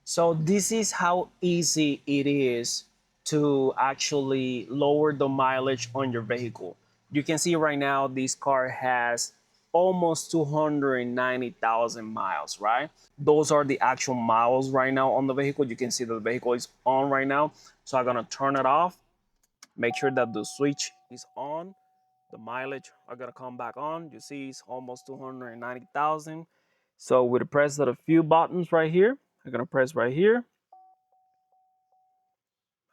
So this is how easy it is to actually lower the mileage on your vehicle. You can see right now this car has almost 290,000 miles, right? Those are the actual miles right now on the vehicle. You can see that the vehicle is on right now. So I'm gonna turn it off, make sure that the switch is on. The mileage are gonna come back on. You see it's almost 290,000. So with the press of a few buttons right here, I'm gonna press right here.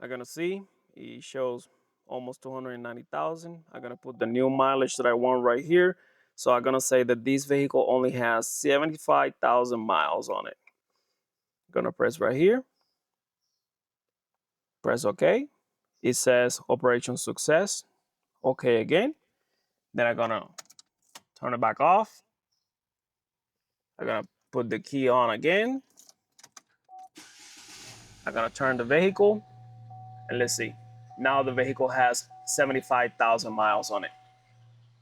I'm gonna see it shows almost 290,000. I'm gonna put the new mileage that I want right here. So I'm gonna say that this vehicle only has 75,000 miles on it. I'm gonna press right here, press OK. It says operation success. OK again. Then I'm gonna turn it back off. I'm gonna put the key on again. I'm gonna turn the vehicle and let's see. Now the vehicle has 75,000 miles on it.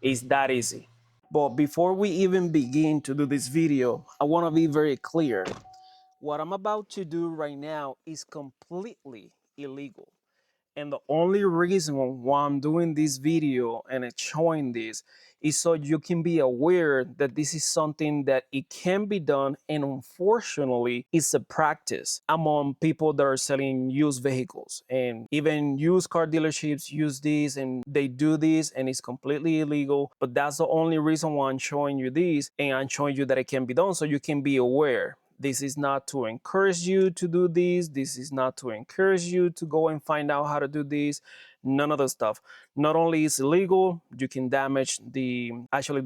It's that easy. But before we even begin to do this video, I want to be very clear. What I'm about to do right now is completely illegal. And the only reason why I'm doing this video and it's showing this is so you can be aware that this is something that it can be done, and unfortunately it's a practice among people that are selling used vehicles, and even used car dealerships use this and they do this and it's completely illegal. But that's the only reason why I'm showing you this, and I'm showing you that it can be done so you can be aware. This is not to encourage you to do this. This is not to encourage you to go and find out how to do this. None of the stuff. Not only is illegal, you can damage the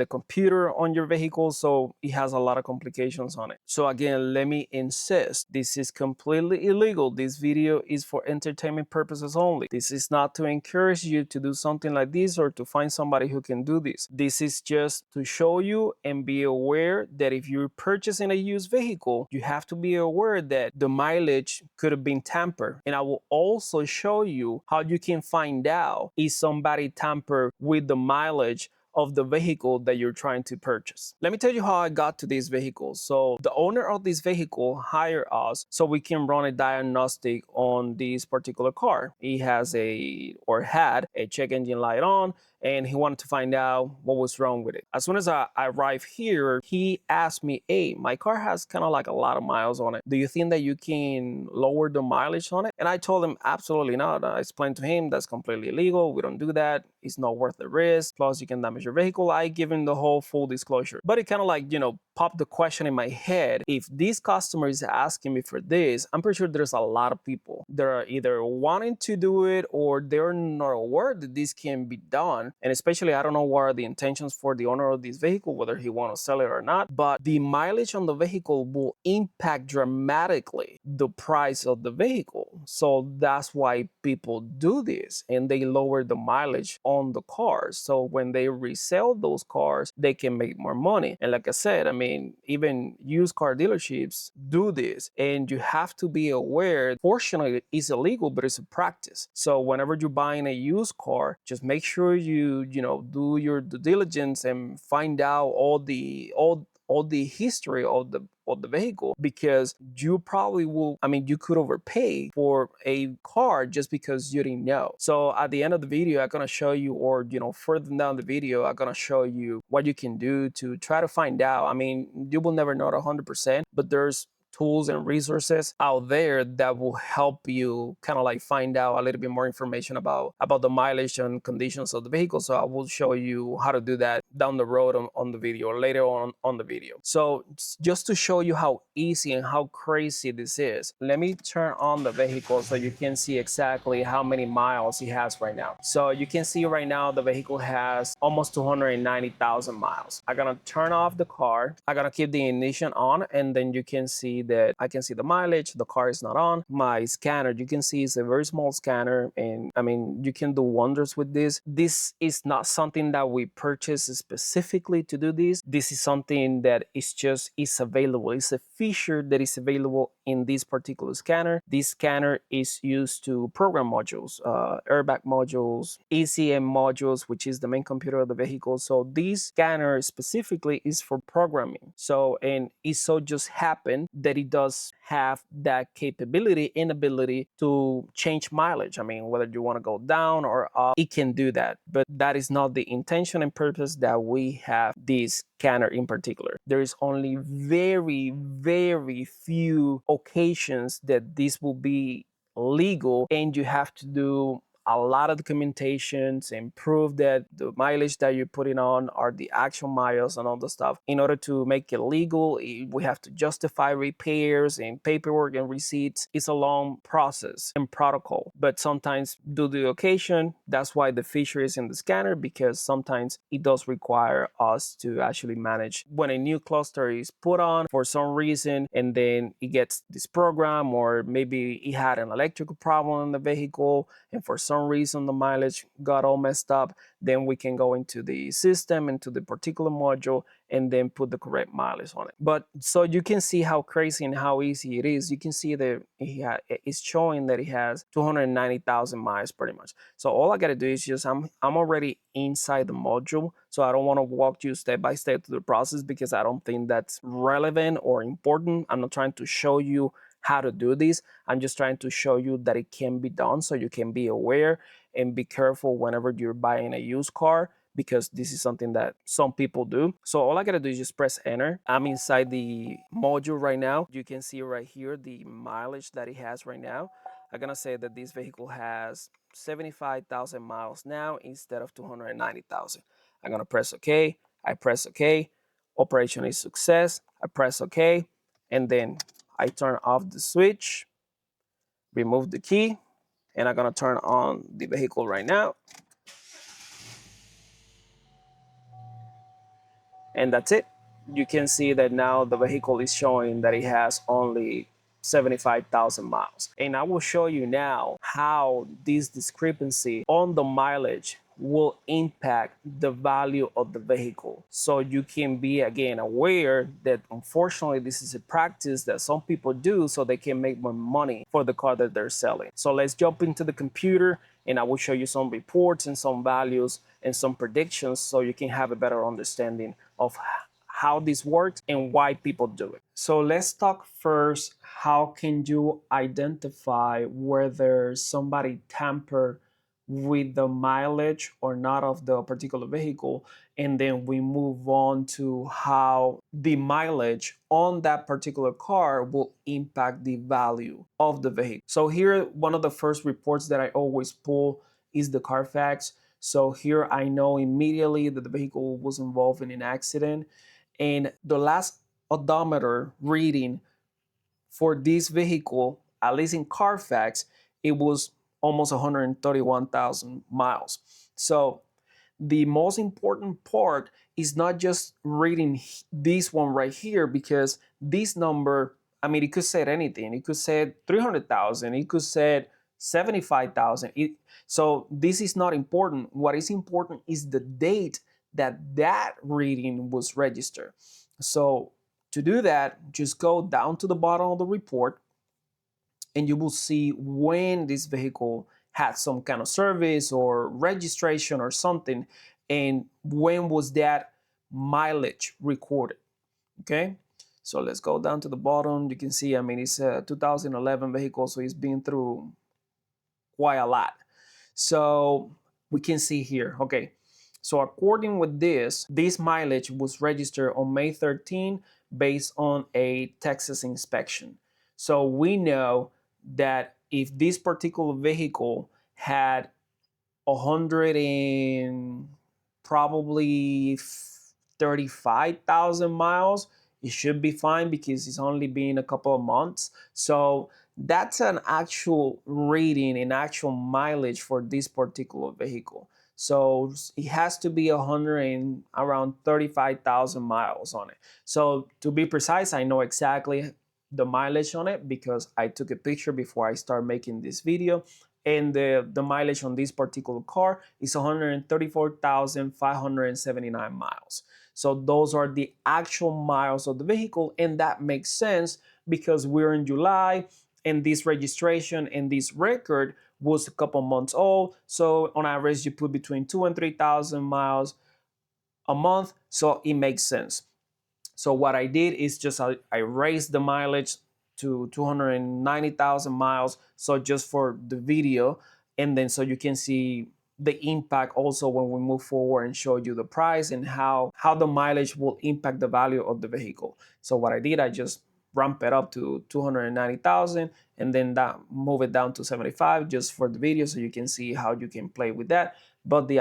computer on your vehicle, so it has a lot of complications on it. So again, let me insist, this is completely illegal. This video is for entertainment purposes only. This is not to encourage you to do something like this or to find somebody who can do this. This is just to show you and be aware that if you're purchasing a used vehicle, you have to be aware that the mileage could have been tampered. And I will also show you how you can find out if somebody tampered with the mileage of the vehicle that you're trying to purchase. Let me tell you how I got to this vehicle. So the owner of this vehicle hired us so we can run a diagnostic on this particular car. He has had a check engine light on, and he wanted to find out what was wrong with it. As soon as I arrived here, he asked me, hey, my car has kind of like a lot of miles on it. Do you think that you can lower the mileage on it? And I told him, absolutely not. I explained to him that's completely illegal. We don't do that. It's not worth the risk. Plus, you can damage your vehicle. I give him the whole full disclosure. But it kind of like, popped the question in my head. If this customer is asking me for this, I'm pretty sure there's a lot of people that are either wanting to do it or they're not aware that this can be done. And especially, I don't know what are the intentions for the owner of this vehicle, whether he want to sell it or not. But the mileage on the vehicle will impact dramatically the price of the vehicle. So that's why people do this, and they lower the mileage on the cars. So when they resell those cars, they can make more money. And like I said, I mean, even used car dealerships do this, and you have to be aware. Fortunately, it's illegal, but it's a practice. So whenever you're buying a used car, just make sure you do your due diligence and find out all the history of the vehicle, because you probably you could overpay for a car just because you didn't know. So at the end of the video, I'm gonna show you, or further down the video, I'm gonna show you what you can do to try to find out. I mean, you will never know 100%, but there's tools and resources out there that will help you kind of like find out a little bit more information about the mileage and conditions of the vehicle. So I will show you how to do that down the road on the video, or later on the video. So just to show you how easy and how crazy this is, let me turn on the vehicle so you can see exactly how many miles it has right now. So you can see right now the vehicle has almost 290,000 miles. I'm gonna turn off the car. I'm gonna keep the ignition on, and then you can see that I can see the mileage. The car is not on. My scanner, you can see, it's a very small scanner, and I mean, you can do wonders with this. This is not something that we purchase specifically to do this. This is something that is available. It's a feature that is available in this particular scanner. This scanner is used to program modules, airbag modules, ECM modules, which is the main computer of the vehicle. So this scanner specifically is for programming. So, and it so just happened that it does have that capability and ability to change mileage. I mean, whether you want to go down or up, it can do that. But that is not the intention and purpose that we have this scanner in particular. There is only very, very few occasions that this will be legal, and you have to do a lot of documentations and prove that the mileage that you're putting on are the actual miles and all the stuff. In order to make it legal, we have to justify repairs and paperwork and receipts. It's a long process and protocol, but sometimes due to the occasion, that's why the feature is in the scanner, because sometimes it does require us to actually manage when a new cluster is put on for some reason, and then it gets this program, or maybe it had an electrical problem in the vehicle, and for some reason the mileage got all messed up. Then we can go into the system, into the particular module, and then put the correct mileage on it. But so you can see how crazy and how easy it is. You can see that it's showing that it has 290,000 miles pretty much. So all I gotta do is just, I'm already inside the module, so I don't want to walk you step by step through the process because I don't think that's relevant or important. I'm not trying to show you how to do this. I'm just trying to show you that it can be done, so you can be aware and be careful whenever you're buying a used car, because this is something that some people do. So all I gotta do is just press enter. I'm inside the module right now. You can see right here the mileage that it has right now. I'm gonna say that this vehicle has 75,000 miles now instead of 290,000. I'm gonna press OK. I press OK. Operation is success. I press OK, and then I turn off the switch, remove the key, and I'm gonna turn on the vehicle right now. And that's it. You can see that now the vehicle is showing that it has only 75,000 miles. And I will show you now how this discrepancy on the mileage will impact the value of the vehicle. So you can be, again, aware that unfortunately this is a practice that some people do so they can make more money for the car that they're selling. So let's jump into the computer and I will show you some reports and some values and some predictions so you can have a better understanding of how this works and why people do it. So let's talk first, how can you identify whether somebody tampered with the mileage or not of the particular vehicle, and then we move on to how the mileage on that particular car will impact the value of the vehicle. So here, one of the first reports that I always pull is the Carfax. So here I know immediately that the vehicle was involved in an accident, and the last odometer reading for this vehicle, at least in Carfax, it was almost 131,000 miles. So the most important part is not just reading this one right here, because this number, I mean, it could say anything. It could say 300,000. It could say 75,000. So this is not important. What is important is the date that that reading was registered. So to do that, just go down to the bottom of the report and you will see when this vehicle had some kind of service or registration or something, and when was that mileage recorded. Okay, so let's go down to the bottom. You can see, I mean, it's a 2011 vehicle, so it's been through quite a lot. So we can see here, okay, so according with this mileage was registered on May 13 based on a Texas inspection. So we know that if this particular vehicle had 100 and probably 35,000 miles, it should be fine because it's only been a couple of months. So that's an actual rating, an actual mileage for this particular vehicle. So it has to be 100 and around 35,000 miles on it. So to be precise, I know exactly the mileage on it because I took a picture before I start making this video. And the mileage on this particular car is 134,579 miles. So those are the actual miles of the vehicle, and that makes sense because we're in July and this registration and this record was a couple months old. So on average, you put between 2 and 3,000 miles a month. So it makes sense. So what I did is just I raised the mileage to 290,000 miles. So just for the video, and then so you can see the impact also when we move forward and show you the price and how the mileage will impact the value of the vehicle. So what I did, I just ramp it up to 290,000 and then that move it down to 75 just for the video so you can see how you can play with that. But the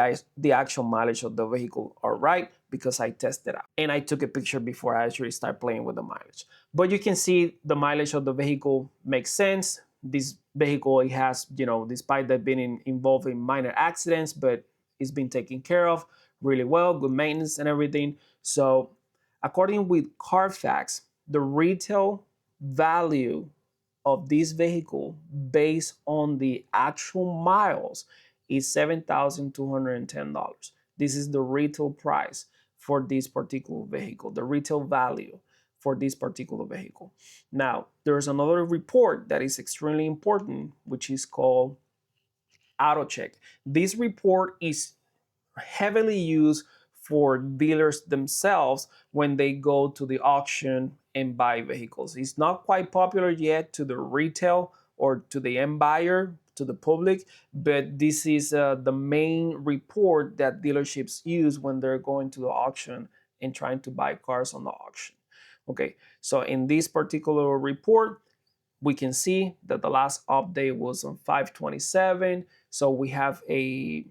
actual mileage of the vehicle are right because I tested out and I took a picture before I actually start playing with the mileage. But you can see the mileage of the vehicle makes sense. This vehicle, it has, despite that being involved in minor accidents, but it's been taken care of really well, good maintenance and everything. So according with Carfax, the retail value of this vehicle based on the actual miles is $7,210. This is the retail price for this particular vehicle, the retail value for this particular vehicle. Now, there's another report that is extremely important, which is called AutoCheck. This report is heavily used for dealers themselves when they go to the auction and buy vehicles. It's not quite popular yet to the retail or to the end buyer, to the public, but this is the main report that dealerships use when they're going to the auction and trying to buy cars on the auction. Okay, so in this particular report, we can see that the last update was on 5/27. So we have a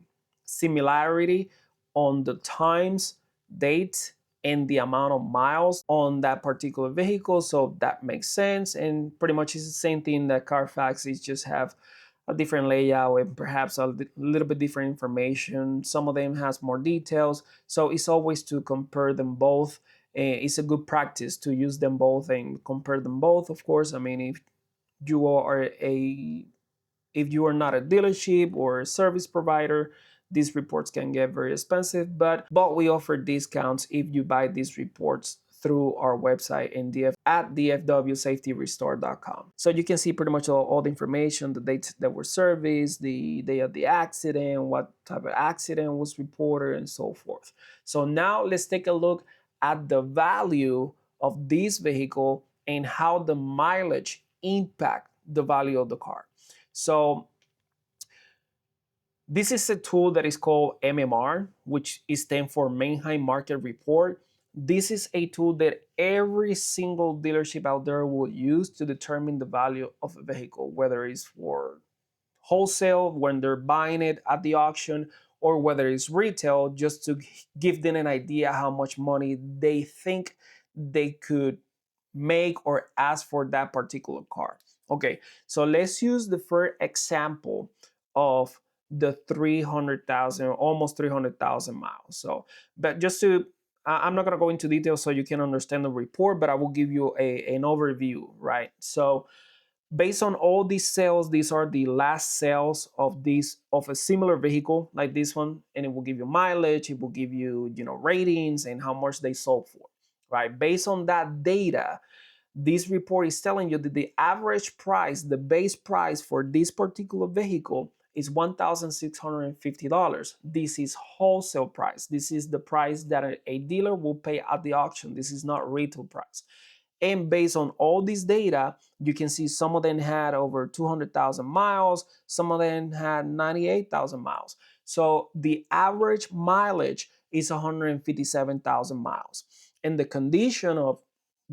similarity on the times, date, and the amount of miles on that particular vehicle. So that makes sense. And pretty much it's the same thing that Carfax is, just have a different layout and perhaps a little bit different information. Some of them has more details. So it's always to compare them both. It's a good practice to use them both and compare them both. Of course, I mean, you are a if you are not a dealership or a service provider, these reports can get very expensive, but we offer discounts if you buy these reports through our website in at dfwsafetyrestore.com. So you can see pretty much all the information, the dates that were serviced, the day of the accident, what type of accident was reported, and so forth. So now let's take a look at the value of this vehicle and how the mileage impact the value of the car. So this is a tool that is called MMR, which stands for Manheim Market Report. This is a tool that every single dealership out there will use to determine the value of a vehicle, whether it's for wholesale when they're buying it at the auction, or whether it's retail, just to give them an idea how much money they think they could make or ask for that particular car. Okay, so let's use the first example of the 300,000, almost 300,000 miles. So, but just to, I'm not gonna go into detail so you can understand the report, but I will give you an overview, right? So based on all these sales, these are the last sales of a similar vehicle like this one, and it will give you mileage, it will give you, ratings and how much they sold for, right? Based on that data, this report is telling you that the average price, the base price for this particular vehicle is $1,650. This is wholesale price. This is the price that a dealer will pay at the auction. This is not retail price. And based on all this data, you can see some of them had over 200,000 miles, some of them had 98,000 miles. So the average mileage is 157,000 miles. And the condition of,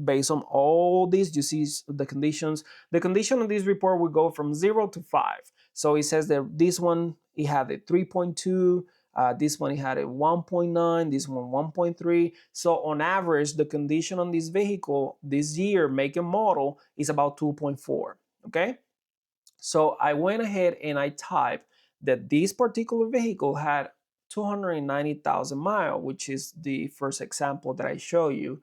based on all this, you see the conditions. The condition of this report will go from 0 to 5. So it says that this one, it had a 3.2, this one had a 1.9, this one 1.3. So on average, the condition on this vehicle this year, make and model, is about 2.4. Okay. So I went ahead and I typed that this particular vehicle had 290,000 miles, which is the first example that I show you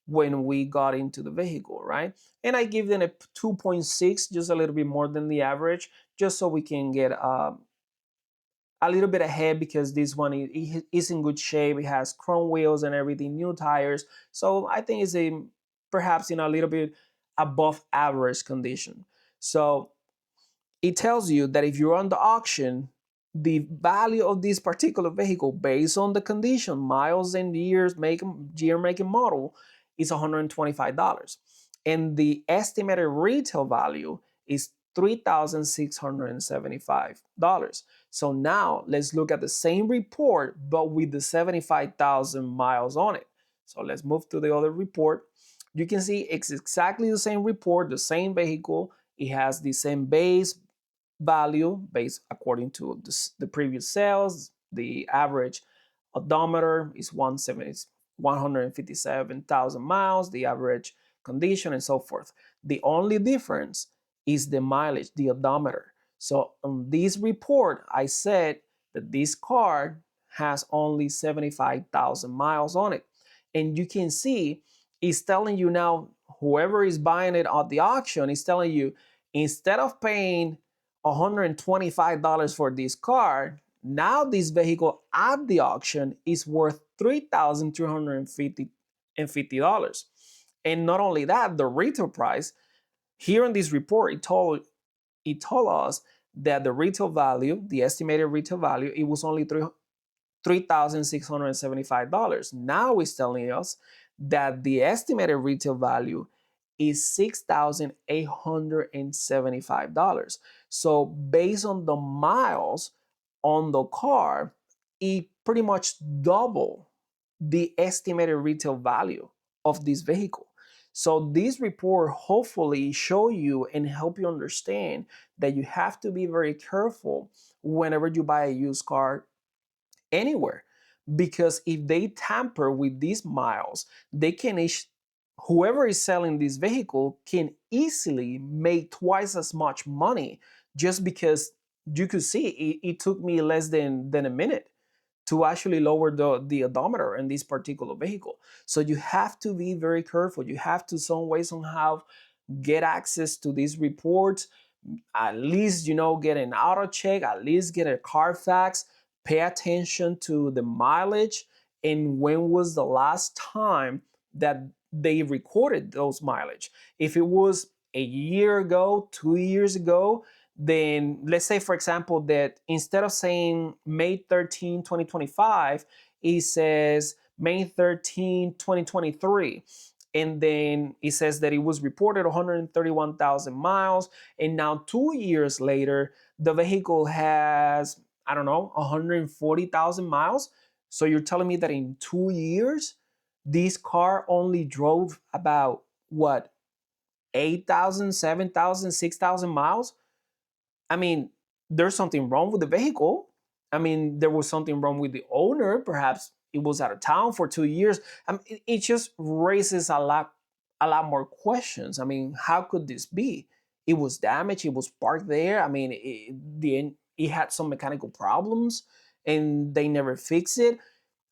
when we got into the vehicle, right? And I give them a 2.6, just a little bit more than the average, just so we can get a little bit ahead, because this one is in good shape. It has chrome wheels and everything, new tires. So I think it's perhaps a little bit above average condition. So it tells you that if you're on the auction, the value of this particular vehicle based on the condition, miles and years, year, make, and model, is $125. And the estimated retail value is $3,675. So now let's look at the same report, but with the 75,000 miles on it. So let's move to the other report. You can see it's exactly the same report, the same vehicle. It has the same base value based according to the previous sales. The average odometer is 157,000 miles, the average condition, and so forth. The only difference is the mileage, the odometer. So on this report, I said that this car has only 75,000 miles on it. And you can see it's telling you now, whoever is buying it at the auction is telling you, instead of paying $125 for this car, now this vehicle at the auction is worth $3,350. And not only that, the retail price here in this report, it told us that the retail value, the estimated retail value, it was only $3,675. Now it's telling us that the estimated retail value is $6,875. So based on the miles on the car, it pretty much double the estimated retail value of this vehicle. So this report hopefully show you and help you understand that you have to be very careful whenever you buy a used car anywhere, because if they tamper with these miles, they can whoever is selling this vehicle can easily make twice as much money, just because you could see it took me less than a minute to actually lower the odometer in this particular vehicle. So you have to be very careful. You have to some way somehow get access to these reports, at least get an auto check, at least get a Carfax, pay attention to the mileage and when was the last time that they recorded those mileage. If it was a year ago, 2 years ago, then let's say, for example, that instead of saying May 13, 2025, it says May 13, 2023. And then it says that it was reported 131,000 miles. And now 2 years later, the vehicle has, I don't know, 140,000 miles. So you're telling me that in 2 years, this car only drove about what, 8,000, 7,000, 6,000 miles? I mean, there's something wrong with the vehicle. I mean, there was something wrong with the owner. Perhaps it was out of town for 2 years. It just raises a lot more questions. I mean, how could this be? It was damaged. It was parked there. I mean, it had some mechanical problems, and they never fixed it.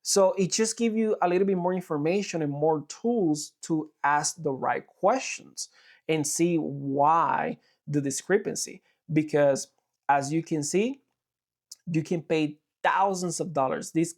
So it just gives you a little bit more information and more tools to ask the right questions and see why the discrepancy. Because as you can see, you can pay thousands of dollars. This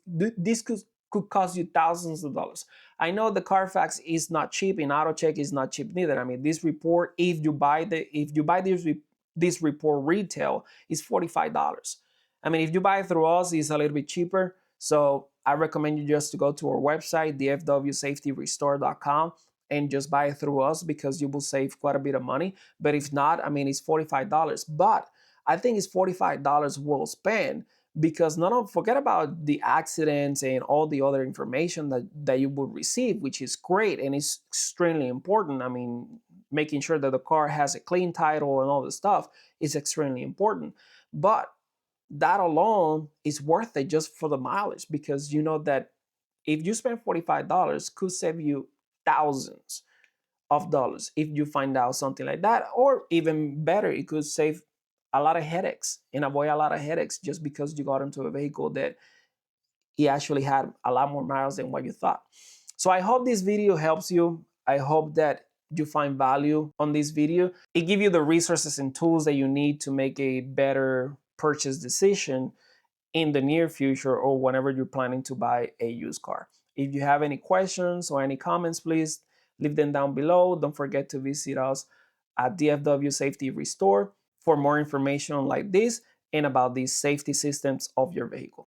could cost you thousands of dollars. I know the Carfax is not cheap and AutoCheck is not cheap neither. I mean, this report, if you buy this report retail, is $45. I mean, if you buy it through us, it's a little bit cheaper. So I recommend you just to go to our website, dfwsafetyrestore.com, and just buy it through us because you will save quite a bit of money. But if not, I mean, it's $45. But I think it's $45 well spent, because not forget about the accidents and all the other information that you will receive, which is great and it's extremely important. I mean, making sure that the car has a clean title and all this stuff is extremely important. But that alone is worth it just for the mileage, because you know that if you spend $45, could save you thousands of dollars if you find out something like that. Or even better, it could save a lot of headaches and avoid a lot of headaches just because you got into a vehicle that it actually had a lot more miles than what you thought. So I hope this video helps you. I hope that you find value on this video. It gives you the resources and tools that you need to make a better purchase decision in the near future or whenever you're planning to buy a used car. If you have any questions or any comments, please Leave them down below. Don't forget to visit us at DFW Safety Restore for more information like this and about these safety systems of your vehicle.